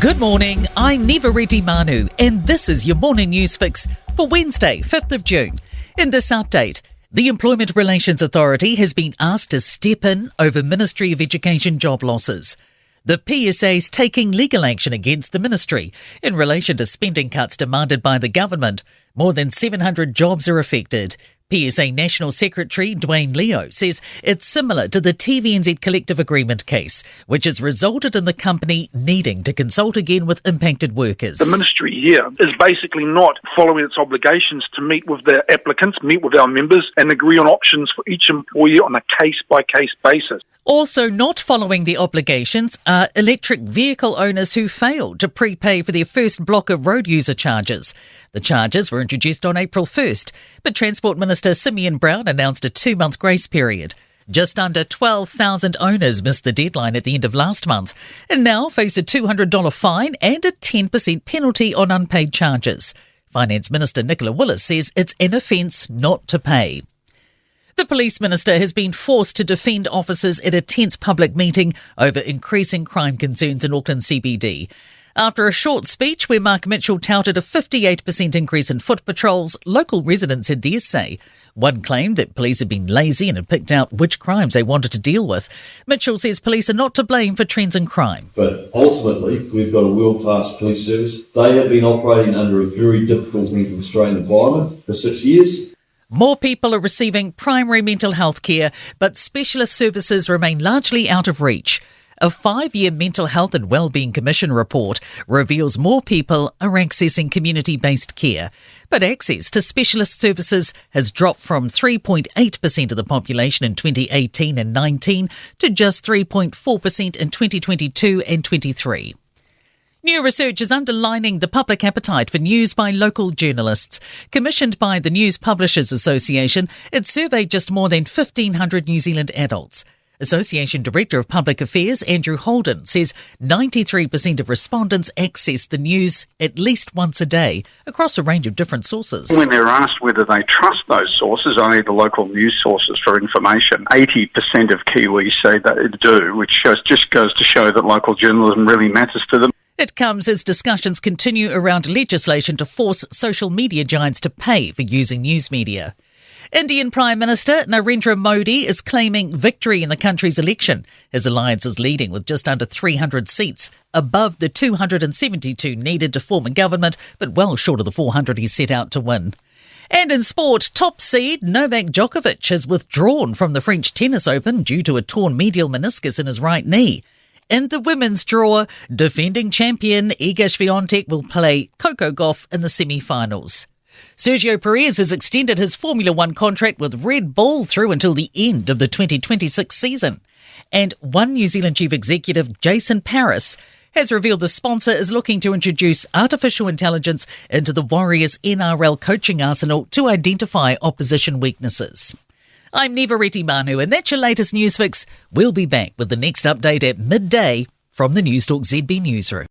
Good morning, I'm Nivareti Manu, and this is your morning news fix for Wednesday, 5th of June. In this update, the Employment Relations Authority has been asked to step in over Ministry of Education job losses. The PSA is taking legal action against the ministry in relation to spending cuts demanded by the government. More than 700 jobs are affected. PSA National Secretary Dwayne Leo says it's similar to the TVNZ collective agreement case, which has resulted in the company needing to consult again with impacted workers. The ministry here is basically not following its obligations to meet with their applicants, meet with our members and agree on options for each employee on a case-by-case basis. Also not following the obligations are electric vehicle owners who failed to prepay for their first block of road user charges. The charges were introduced on April 1st, but Transport Minister Simeon Brown announced a 2-month grace period. Just under 12,000 owners missed the deadline at the end of last month and now face a $200 fine and a 10% penalty on unpaid charges. Finance Minister Nicola Willis says it's an offence not to pay. The Police Minister has been forced to defend officers at a tense public meeting over increasing crime concerns in Auckland CBD. After a short speech where Mark Mitchell touted a 58% increase in foot patrols, local residents had their say. One claimed that police had been lazy and had picked out which crimes they wanted to deal with. Mitchell says police are not to blame for trends in crime. But ultimately, we've got a world-class police service. They have been operating under a very difficult mental strain environment for 6 years. More people are receiving primary mental health care, but specialist services remain largely out of reach. A 5-year Mental Health and Wellbeing Commission report reveals more people are accessing community-based care, but access to specialist services has dropped from 3.8% of the population in 2018 and 19 to just 3.4% in 2022 and 23. New research is underlining the public appetite for news by local journalists. Commissioned by the News Publishers Association, it surveyed just more than 1,500 New Zealand adults. Association Director of Public Affairs Andrew Holden says 93% of respondents access the news at least once a day across a range of different sources. When they're asked whether they trust those sources, i.e. the local news sources for information, 80% of Kiwis say that they do, which just goes to show that local journalism really matters to them. It comes as discussions continue around legislation to force social media giants to pay for using news media. Indian Prime Minister Narendra Modi is claiming victory in the country's election. His alliance is leading with just under 300 seats, above the 272 needed to form a government, but well short of the 400 he set out to win. And in sport, top seed Novak Djokovic has withdrawn from the French Tennis Open due to a torn medial meniscus in his right knee. In the women's draw, defending champion Iga Swiatek will play Coco Gauff in the semi-finals. Sergio Perez has extended his Formula One contract with Red Bull through until the end of the 2026 season. And One New Zealand Chief Executive Jason Paris has revealed a sponsor is looking to introduce artificial intelligence into the Warriors NRL coaching arsenal to identify opposition weaknesses. I'm Nivareti Manu, and that's your latest news fix. We'll be back with the next update at midday from the Newstalk ZB newsroom.